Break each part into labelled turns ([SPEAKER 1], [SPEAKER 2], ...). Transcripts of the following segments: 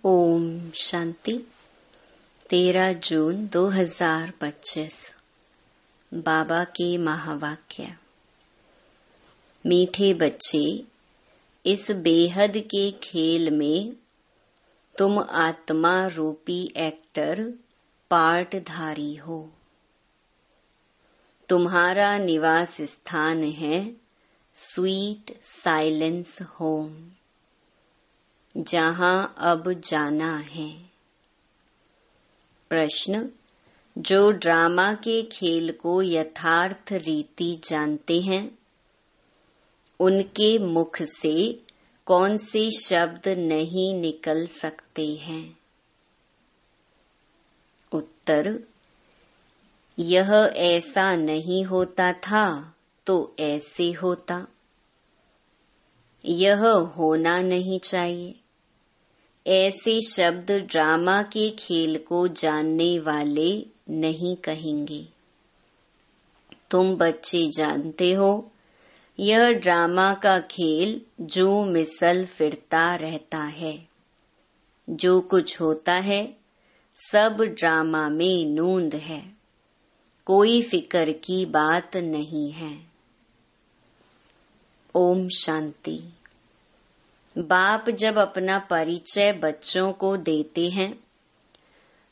[SPEAKER 1] ओम शांति। 13 जून 2025। बाबा के महावाक्य। मीठे बच्चे, इस बेहद के खेल में तुम आत्मा रूपी एक्टर पार्टधारी हो। तुम्हारा निवास स्थान है स्वीट साइलेंस होम, जहां अब जाना है। प्रश्न: जो ड्रामा के खेल को यथार्थ रीति जानते हैं, उनके मुख से कौन से शब्द नहीं निकल सकते हैं? उत्तर: यह ऐसा नहीं होता था तो ऐसे होता। यह होना नहीं चाहिए। ऐसे शब्द ड्रामा के खेल को जानने वाले नहीं कहेंगे। तुम बच्चे जानते हो, यह ड्रामा का खेल जो मिसल फिरता रहता है। जो कुछ होता है सब ड्रामा में नूंद है, कोई फिक्र की बात नहीं है। ओम शांति। बाप जब अपना परिचय बच्चों को देते हैं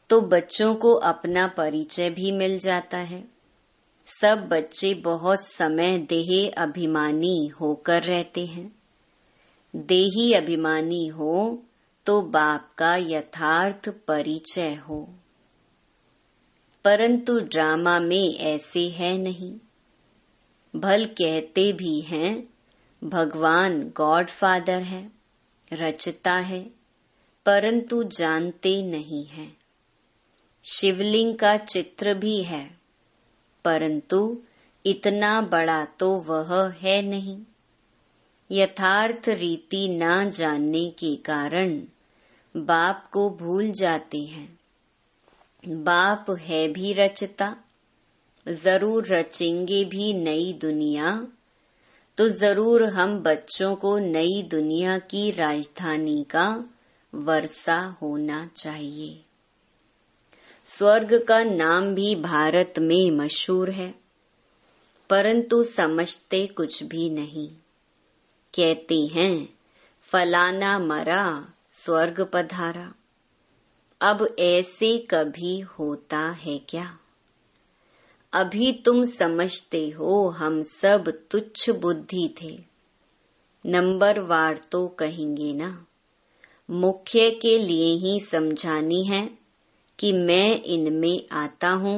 [SPEAKER 1] तो बच्चों को अपना परिचय भी मिल जाता है। सब बच्चे बहुत समय देही अभिमानी होकर रहते हैं। देही अभिमानी हो तो बाप का यथार्थ परिचय हो, परंतु ड्रामा में ऐसे है नहीं। भल कहते भी हैं भगवान गॉड फादर है, रचता है, परंतु जानते नहीं है। शिवलिंग का चित्र भी है, परंतु इतना बड़ा तो वह है नहीं। यथार्थ रीति ना जानने के कारण बाप को भूल जाते हैं। बाप है भी रचता, जरूर रचेंगे भी नई दुनिया, तो जरूर हम बच्चों को नई दुनिया की राजधानी का वर्षा होना चाहिए। स्वर्ग का नाम भी भारत में मशहूर है, परंतु समझते कुछ भी नहीं। कहते हैं फलाना मरा स्वर्ग पधारा। अब ऐसे कभी होता है क्या? अभी तुम समझते हो हम सब तुच्छ बुद्धि थे। नंबरवार तो कहेंगे ना। मुख्य के लिए ही समझानी है कि मैं इनमें आता हूँ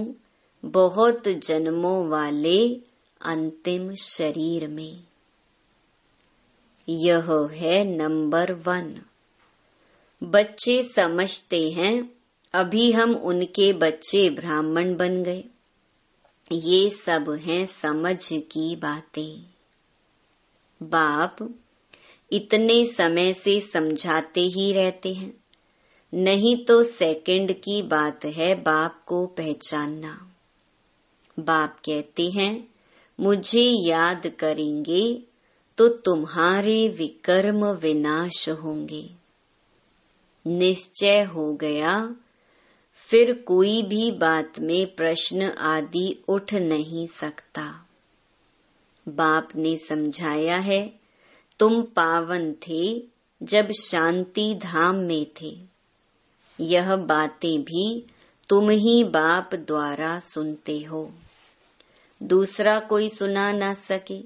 [SPEAKER 1] बहुत जन्मों वाले अंतिम शरीर में। यह है नंबर 1। बच्चे समझते हैं अभी हम उनके बच्चे ब्राह्मण बन गए। ये सब हैं समझ की बातें। बाप इतने समय से समझाते ही रहते हैं, नहीं तो सेकंड की बात है बाप को पहचानना। बाप कहते हैं मुझे याद करेंगे तो तुम्हारे विकर्म विनाश होंगे। निश्चय हो गया, फिर कोई भी बात में प्रश्न आदि उठ नहीं सकता। बाप ने समझाया है तुम पावन थे जब शांति धाम में थे। यह बातें भी तुम ही बाप द्वारा सुनते हो, दूसरा कोई सुना ना सके।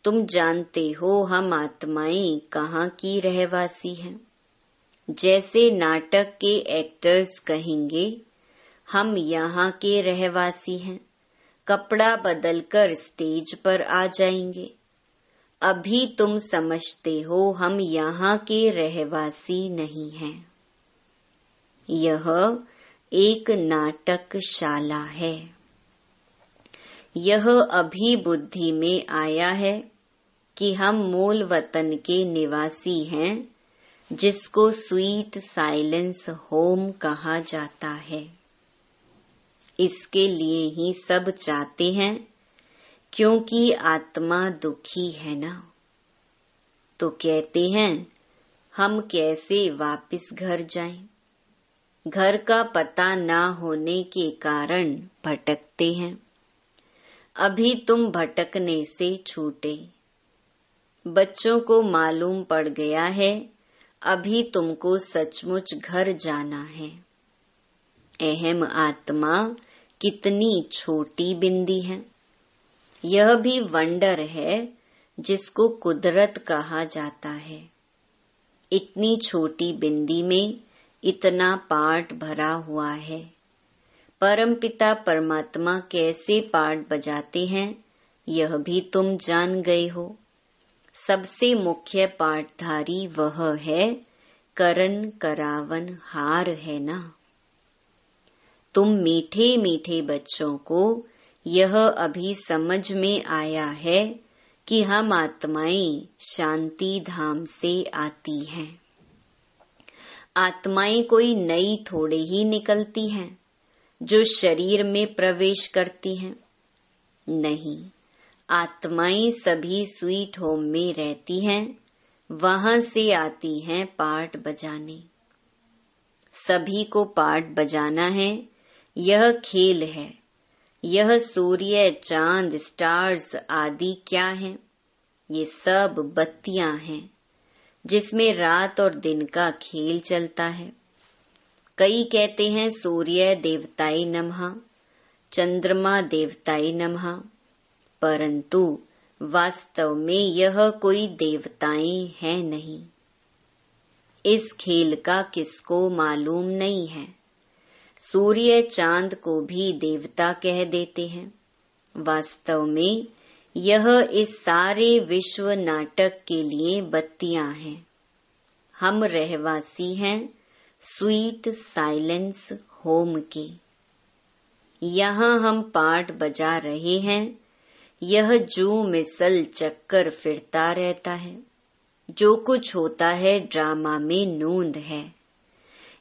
[SPEAKER 1] तुम जानते हो हम आत्माएं कहाँ की रहवासी हैं। जैसे नाटक के एक्टर्स कहेंगे हम यहाँ के रहवासी हैं, कपड़ा बदलकर स्टेज पर आ जाएंगे। अभी तुम समझते हो हम यहाँ के रहवासी नहीं हैं। यह एक नाटकशाला है। यह अभी बुद्धि में आया है कि हम मूल वतन के निवासी हैं, जिसको स्वीट साइलेंस होम कहा जाता है। इसके लिए ही सब चाहते हैं, क्योंकि आत्मा दुखी है ना। तो कहते हैं हम कैसे वापस घर जाएं? घर का पता ना होने के कारण भटकते हैं। अभी तुम भटकने से छूटे। बच्चों को मालूम पड़ गया है अभी तुमको सचमुच घर जाना है। अहम आत्मा कितनी छोटी बिंदी है। यह भी वंडर है जिसको कुदरत कहा जाता है। इतनी छोटी बिंदी में इतना पार्ट भरा हुआ है। परमपिता परमात्मा कैसे पार्ट बजाते हैं यह भी तुम जान गए हो। सबसे मुख्य पार्टधारी वह है करन करावन हार है ना। तुम मीठे मीठे बच्चों को यह अभी समझ में आया है कि हम आत्माएं शांति धाम से आती हैं। आत्माएं कोई नई थोड़े ही निकलती हैं जो शरीर में प्रवेश करती हैं। नहीं, आत्माएं सभी स्वीट होम में रहती हैं, वहां से आती हैं पार्ट बजाने। सभी को पार्ट बजाना है, यह खेल है। यह सूर्य, चांद, स्टार्स आदि क्या हैं? ये सब बत्तियां हैं जिसमें रात और दिन का खेल चलता है। कई कहते हैं सूर्य देवताय नमः, चंद्रमा देवताय नमः, परंतु वास्तव में यह कोई देवताएं हैं नहीं। इस खेल का किसको मालूम नहीं है। सूर्य चांद को भी देवता कह देते हैं। वास्तव में यह इस सारे विश्व नाटक के लिए बत्तियां हैं। हम रहवासी हैं स्वीट साइलेंस होम के। यहाँ हम पार्ट बजा रहे हैं। यह जू मिसल चक्कर फिरता रहता है। जो कुछ होता है ड्रामा में नूंद है।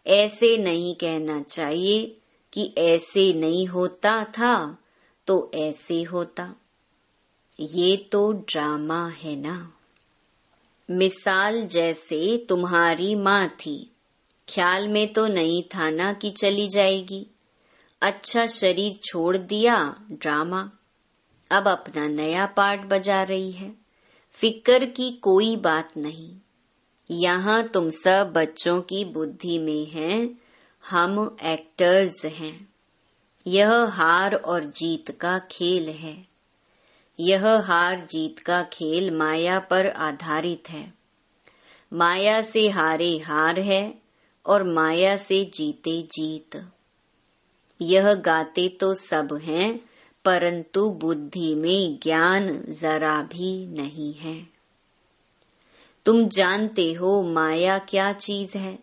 [SPEAKER 1] ऐसे नहीं कहना चाहिए कि ऐसे नहीं होता था तो ऐसे होता। ये तो ड्रामा है ना। मिसाल जैसे तुम्हारी माँ थी, ख्याल में तो नहीं था ना कि चली जाएगी। अच्छा शरीर छोड़ दिया, ड्रामा। अब अपना नया पार्ट बजा रही है। फिक्र की कोई बात नहीं। यहाँ तुम सब बच्चों की बुद्धि में हैं, हम एक्टर्स हैं। यह हार और जीत का खेल है। यह हार जीत का खेल माया पर आधारित है। माया से हारे हार है और माया से जीते जीत। यह गाते तो सब हैं, परंतु बुद्धि में ज्ञान जरा भी नहीं है। तुम जानते हो माया क्या चीज है।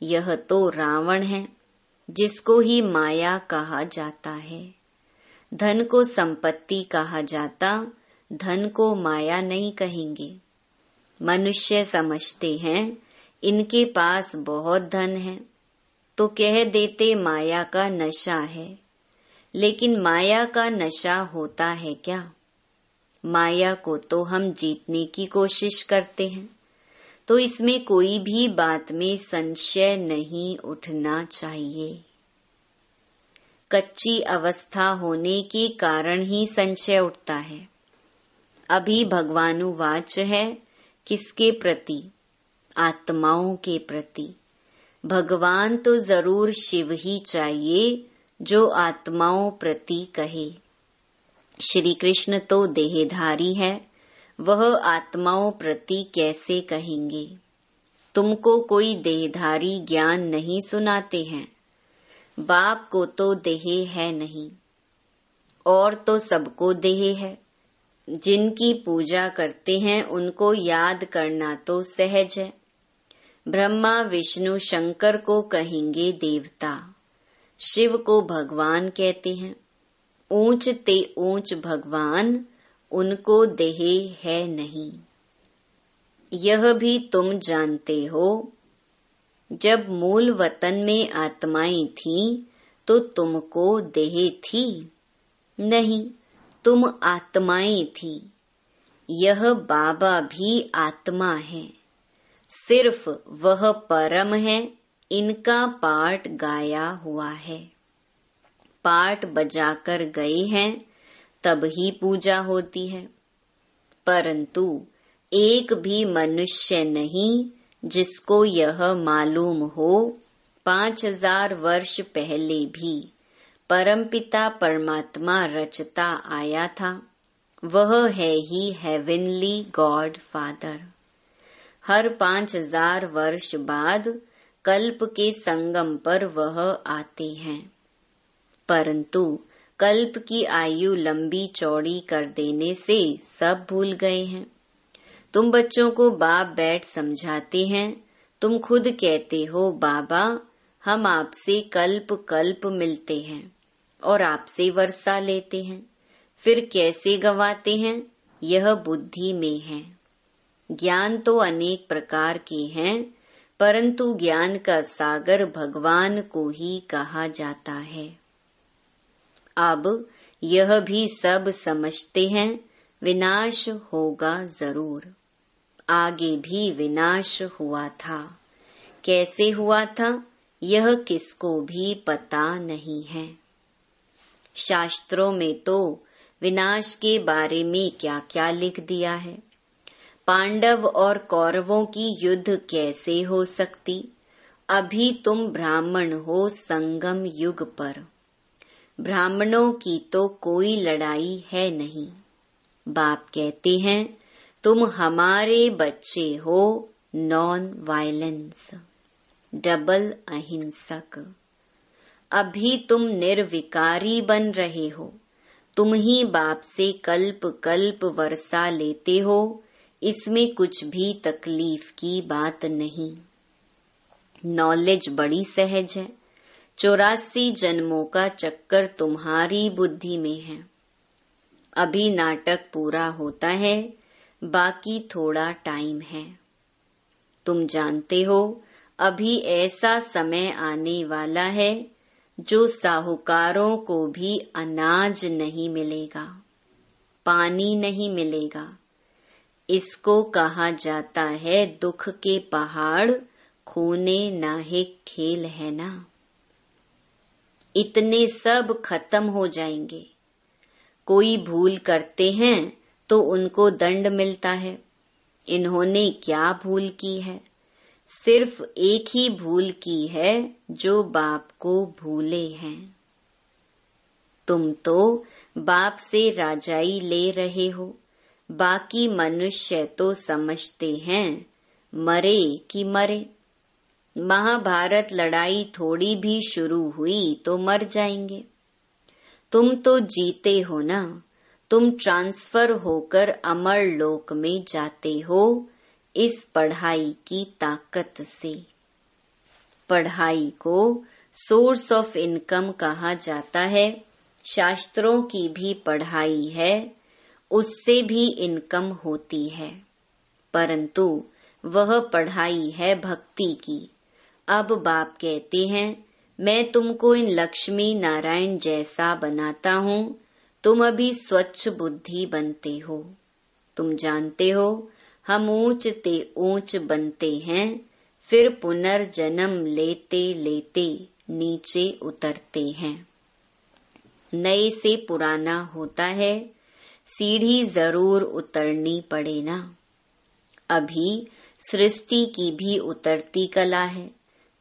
[SPEAKER 1] यह तो रावण है जिसको ही माया कहा जाता है। धन को संपत्ति कहा जाता, धन को माया नहीं कहेंगे। मनुष्य समझते हैं इनके पास बहुत धन है तो कह देते माया का नशा है। लेकिन माया का नशा होता है क्या? माया को तो हम जीतने की कोशिश करते हैं, तो इसमें कोई भी बात में संशय नहीं उठना चाहिए। कच्ची अवस्था होने के कारण ही संशय उठता है। अभी भगवानुवाच है किसके प्रति? आत्माओं के प्रति। भगवान तो जरूर शिव ही चाहिए जो आत्माओं प्रति कहे। श्री कृष्ण तो देहधारी है, वह आत्माओं प्रति कैसे कहेंगे? तुमको कोई देहधारी ज्ञान नहीं सुनाते हैं। बाप को तो देह है नहीं, और तो सबको देह है। जिनकी पूजा करते हैं उनको याद करना तो सहज है। ब्रह्मा विष्णु शंकर को कहेंगे देवता, शिव को भगवान कहते हैं। ऊंच ते ऊंच भगवान, उनको देह है नहीं। यह भी तुम जानते हो। जब मूल वतन में आत्माएं थीं तो तुमको देह थी नहीं, तुम आत्माएं थी। यह बाबा भी आत्मा है। सिर्फ वह परम है, इनका पाठ गाया हुआ है। पाठ बजाकर गए हैं तब ही पूजा होती है, परंतु एक भी मनुष्य नहीं जिसको यह मालूम हो 5000 वर्ष पहले भी परमपिता परमात्मा रचता आया था। वह है ही हेवनली गॉड फादर। हर 5000 वर्ष बाद कल्प के संगम पर वह आते हैं, परंतु कल्प की आयु लंबी चौड़ी कर देने से सब भूल गए हैं। तुम बच्चों को बाप बैठ समझाते हैं, तुम खुद कहते हो बाबा हम आपसे कल्प कल्प मिलते हैं और आपसे वर्षा लेते हैं, फिर कैसे गवाते हैं? यह बुद्धि में है। ज्ञान तो अनेक प्रकार के हैं, परंतु ज्ञान का सागर भगवान को ही कहा जाता है। अब यह भी सब समझते हैं विनाश होगा जरूर। आगे भी विनाश हुआ था, कैसे हुआ था यह किसको भी पता नहीं है। शास्त्रों में तो विनाश के बारे में क्या क्या लिख दिया है। पांडव और कौरवों की युद्ध कैसे हो सकती? अभी तुम ब्राह्मण हो संगम युग पर। ब्राह्मणों की तो कोई लड़ाई है नहीं। बाप कहते हैं तुम हमारे बच्चे हो, नॉन वायलेंस, डबल अहिंसक। अभी तुम निर्विकारी बन रहे हो। तुम ही बाप से कल्प कल्प वर्षा लेते हो, इसमें कुछ भी तकलीफ की बात नहीं। नॉलेज बड़ी सहज है। 84 जन्मों का चक्कर तुम्हारी बुद्धि में है। अभी नाटक पूरा होता है, बाकी थोड़ा टाइम है। तुम जानते हो अभी ऐसा समय आने वाला है जो साहूकारों को भी अनाज नहीं मिलेगा, पानी नहीं मिलेगा। इसको कहा जाता है दुख के पहाड़, खूने नाहिक खेल है ना। इतने सब खत्म हो जाएंगे। कोई भूल करते हैं तो उनको दंड मिलता है। इन्होंने क्या भूल की है? सिर्फ एक ही भूल की है जो बाप को भूले हैं। तुम तो बाप से राजाई ले रहे हो, बाकी मनुष्य तो समझते हैं मरे कि मरे। महाभारत लड़ाई थोड़ी भी शुरू हुई तो मर जाएंगे। तुम तो जीते हो ना। तुम ट्रांसफर होकर अमर लोक में जाते हो इस पढ़ाई की ताकत से। पढ़ाई को सोर्स ऑफ इनकम कहा जाता है। शास्त्रों की भी पढ़ाई है, उससे भी इनकम होती है, परंतु वह पढ़ाई है भक्ति की। अब बाप कहते हैं मैं तुमको इन लक्ष्मी नारायण जैसा बनाता हूँ। तुम अभी स्वच्छ बुद्धि बनते हो। तुम जानते हो हम ऊंच ते ऊंच बनते हैं, फिर पुनर्जन्म लेते लेते नीचे उतरते हैं। नए से पुराना होता है, सीढ़ी जरूर उतरनी पड़े ना। अभी सृष्टि की भी उतरती कला है।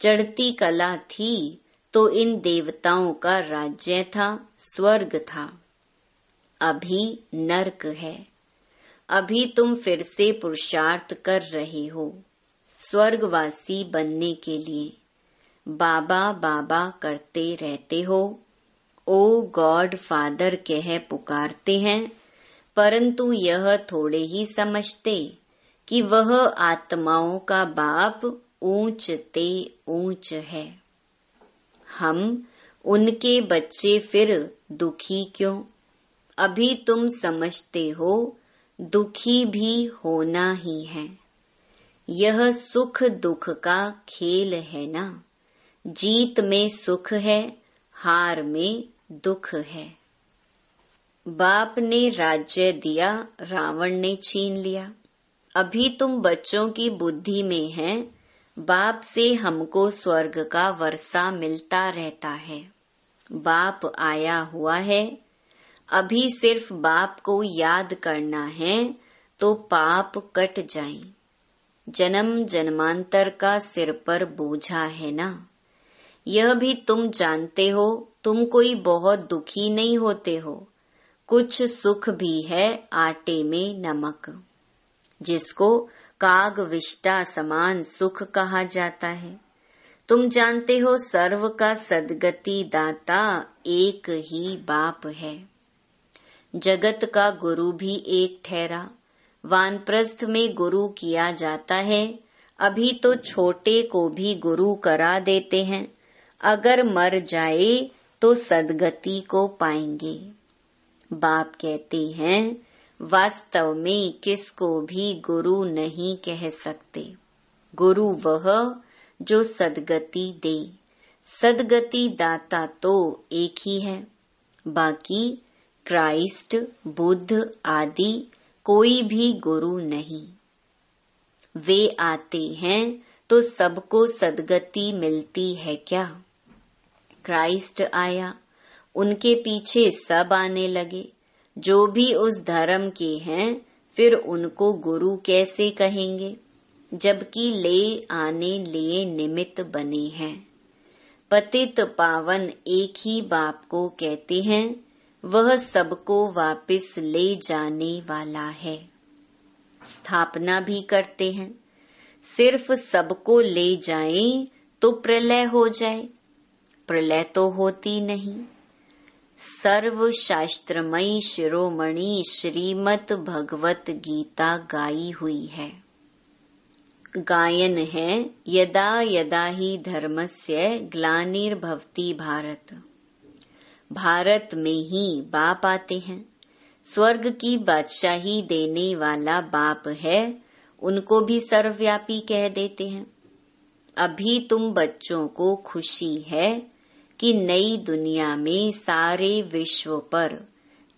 [SPEAKER 1] चढ़ती कला थी तो इन देवताओं का राज्य था, स्वर्ग था। अभी नरक है। अभी तुम फिर से पुरुषार्थ कर रहे हो स्वर्गवासी बनने के लिए। बाबा बाबा करते रहते हो, ओ गॉड फादर कह पुकारते हैं, परंतु यह थोड़े ही समझते कि वह आत्माओं का बाप ऊंच ते ऊंच है। हम उनके बच्चे फिर दुखी क्यों? अभी तुम समझते हो दुखी भी होना ही है। यह सुख दुख का खेल है ना। जीत में सुख है, हार में दुख है। बाप ने राज्य दिया, रावण ने छीन लिया। अभी तुम बच्चों की बुद्धि में है, बाप से हमको स्वर्ग का वर्षा मिलता रहता है। बाप आया हुआ है, अभी सिर्फ बाप को याद करना है तो पाप कट जाए। जन्म जन्मांतर का सिर पर बोझा है ना, यह भी तुम जानते हो। तुम कोई बहुत दुखी नहीं होते हो, कुछ सुख भी है आटे में नमक, जिसको काग विष्टा समान सुख कहा जाता है। तुम जानते हो सर्व का सद्गति दाता एक ही बाप है। जगत का गुरु भी एक ठहरा, वानप्रस्थ में गुरु किया जाता है। अभी तो छोटे को भी गुरु करा देते हैं, अगर मर जाए तो सद्गति को पाएंगे। बाप कहते हैं वास्तव में किसको भी गुरु नहीं कह सकते। गुरु वह जो सद्गति दे। सद्गति दाता तो एक ही है, बाकी क्राइस्ट, बुद्ध आदि कोई भी गुरु नहीं। वे आते हैं तो सबको सद्गति मिलती है क्या? क्राइस्ट आया, उनके पीछे सब आने लगे। जो भी उस धर्म के हैं, फिर उनको गुरु कैसे कहेंगे, जबकि ले आने लिए निमित्त बने हैं। पतित पावन एक ही बाप को कहते हैं, वह सबको वापस ले जाने वाला है। स्थापना भी करते हैं, सिर्फ सबको ले जाएं तो प्रलय हो जाए। प्रलय तो होती नहीं। सर्व शास्त्रमयी शिरोमणि श्रीमद् भगवत गीता गाई हुई है। गायन है यदा यदा ही धर्मस्य ग्लानिर्भवति भारत। भारत में ही बाप आते हैं। स्वर्ग की बादशाही देने वाला बाप है, उनको भी सर्वव्यापी कह देते हैं। अभी तुम बच्चों को खुशी है कि नई दुनिया में सारे विश्व पर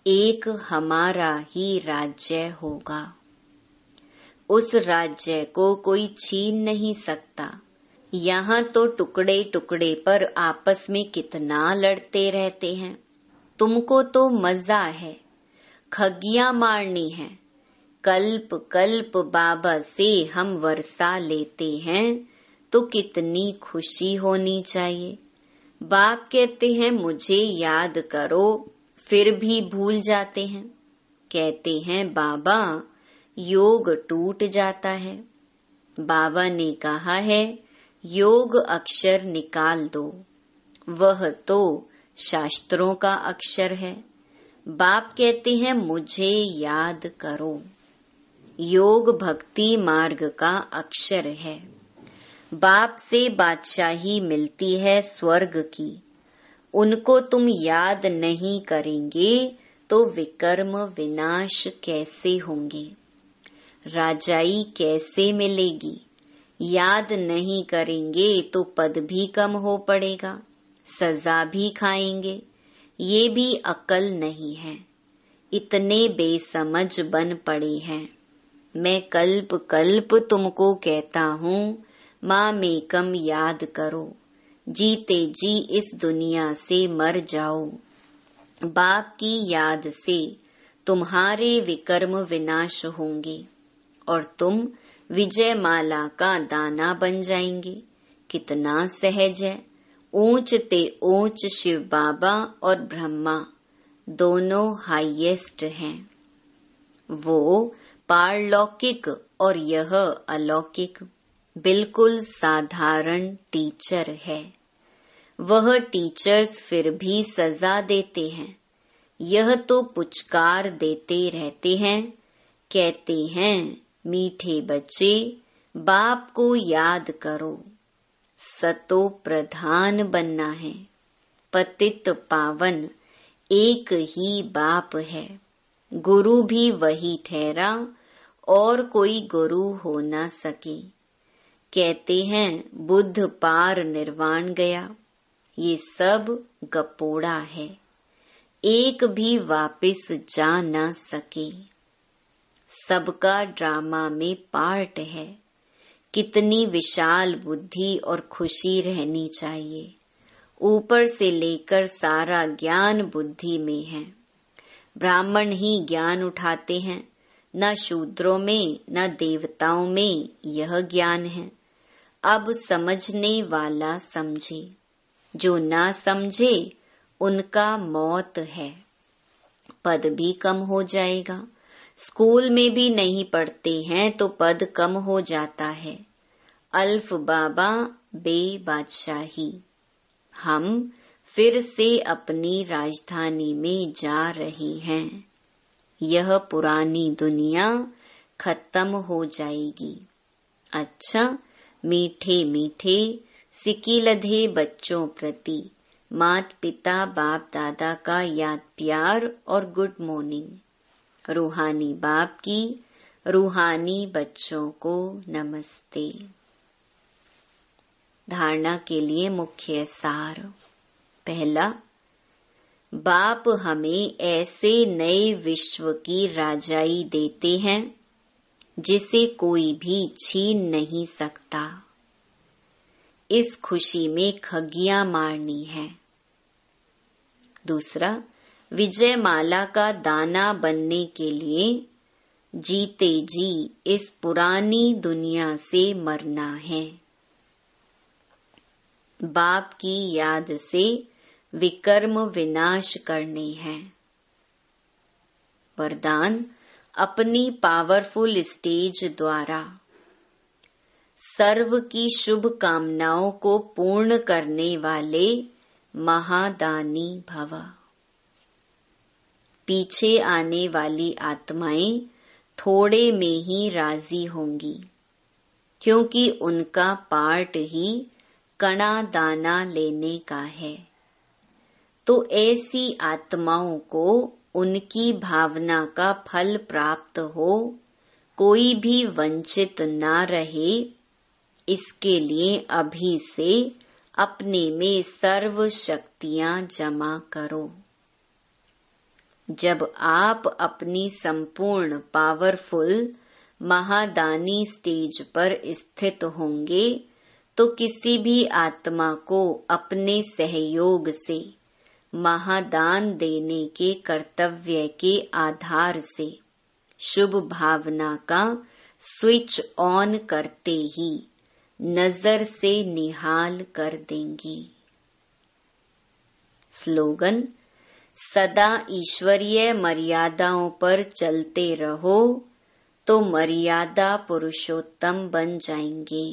[SPEAKER 1] एक हमारा ही राज्य होगा। उस राज्य को कोई छीन नहीं सकता। यहाँ तो टुकड़े टुकड़े पर आपस में कितना लड़ते रहते हैं। तुमको तो मजा है, खगियां मारनी है। कल्प कल्प बाबा से हम वर्षा लेते हैं तो कितनी खुशी होनी चाहिए। बाप कहते हैं मुझे याद करो, फिर भी भूल जाते हैं। कहते हैं बाबा योग टूट जाता है। बाबा ने कहा है योग अक्षर निकाल दो, वह तो शास्त्रों का अक्षर है। बाप कहते हैं मुझे याद करो। योग भक्ति मार्ग का अक्षर है। बाप से बादशाही मिलती है स्वर्ग की। उनको तुम याद नहीं करेंगे तो विकर्म विनाश कैसे होंगे, राजाई कैसे मिलेगी। याद नहीं करेंगे तो पद भी कम हो पड़ेगा, सजा भी खाएंगे। ये भी अकल नहीं है, इतने बेसमझ बन पड़े हैं। मैं कल्प कल्प तुमको कहता हूँ मामेकम याद करो, जीते जी इस दुनिया से मर जाओ। बाप की याद से तुम्हारे विकर्म विनाश होंगे और तुम विजय माला का दाना बन जाएंगे। कितना सहज है। ऊंच ते ऊंच शिव बाबा और ब्रह्मा दोनों हाईएस्ट हैं। वो पारलौकिक और यह अलौकिक बिल्कुल साधारण टीचर है। वह टीचर्स फिर भी सजा देते हैं। यह तो पुचकार देते रहते हैं। कहते हैं मीठे बच्चे बाप को याद करो। सतो प्रधान बनना है। पतित पावन एक ही बाप है। गुरु भी वही ठहरा और कोई गुरु हो न सके। कहते हैं बुद्ध पार निर्वाण गया। ये सब गपोड़ा है, एक भी वापिस जा न सके। सबका ड्रामा में पार्ट है। कितनी विशाल बुद्धि और खुशी रहनी चाहिए। ऊपर से लेकर सारा ज्ञान बुद्धि में है। ब्राह्मण ही ज्ञान उठाते हैं, न शूद्रों में न देवताओं में यह ज्ञान है। अब समझने वाला समझे, जो ना समझे उनका मौत है। पद भी कम हो जाएगा। स्कूल में भी नहीं पढ़ते हैं तो पद कम हो जाता है। अल्फ बाबा बे बादशाही। हम फिर से अपनी राजधानी में जा रहे हैं। यह पुरानी दुनिया खत्म हो जाएगी। अच्छा, मीठे मीठे सिकिलधे बच्चों प्रति मात पिता बाप दादा का याद प्यार और गुड मॉर्निंग। रूहानी बाप की रूहानी बच्चों को नमस्ते। धारणा के लिए मुख्य सार। पहला, बाप हमें ऐसे नए विश्व की राजाई देते हैं जिसे कोई भी छीन नहीं सकता। इस खुशी में खगियां मारनी है। दूसरा, विजय माला का दाना बनने के लिए जीते जी इस पुरानी दुनिया से मरना है। बाप की याद से विकर्म विनाश करने हैं। वरदान, अपनी पावरफुल स्टेज द्वारा सर्व की शुभ कामनाओं को पूर्ण करने वाले महादानी भव। पीछे आने वाली आत्माएं थोड़े में ही राजी होंगी, क्योंकि उनका पार्ट ही कणा दाना लेने का है। तो ऐसी आत्माओं को उनकी भावना का फल प्राप्त हो, कोई भी वंचित ना रहे, इसके लिए अभी से अपने में सर्व शक्तियां जमा करो। जब आप अपनी संपूर्ण पावरफुल महादानी स्टेज पर स्थित होंगे तो किसी भी आत्मा को अपने सहयोग से महादान देने के कर्तव्य के आधार से शुभ भावना का स्विच ऑन करते ही नजर से निहाल कर देंगी। स्लोगन, सदा ईश्वरीय मर्यादाओं पर चलते रहो तो मर्यादा पुरुषोत्तम बन जाएंगे।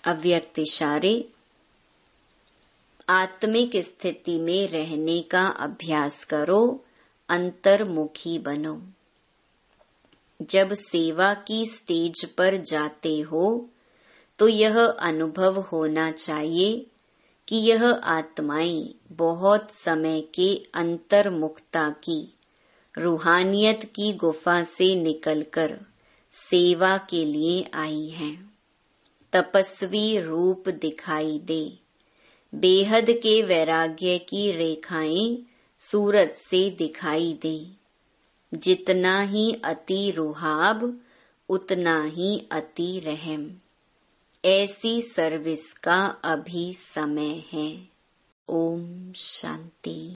[SPEAKER 1] अव्यक्त इशारे। आत्मिक स्थिति में रहने का अभ्यास करो, अंतर्मुखी बनो। जब सेवा की स्टेज पर जाते हो तो यह अनुभव होना चाहिए कि यह आत्माएं बहुत समय के अंतर्मुखता की रूहानियत की गुफा से निकलकर सेवा के लिए आई हैं। तपस्वी रूप दिखाई दे, बेहद के वैराग्य की रेखाएं सूरत से दिखाई दे। जितना ही अति रुहाब उतना ही अति रहम। ऐसी सर्विस का अभी समय है। ओम शांति।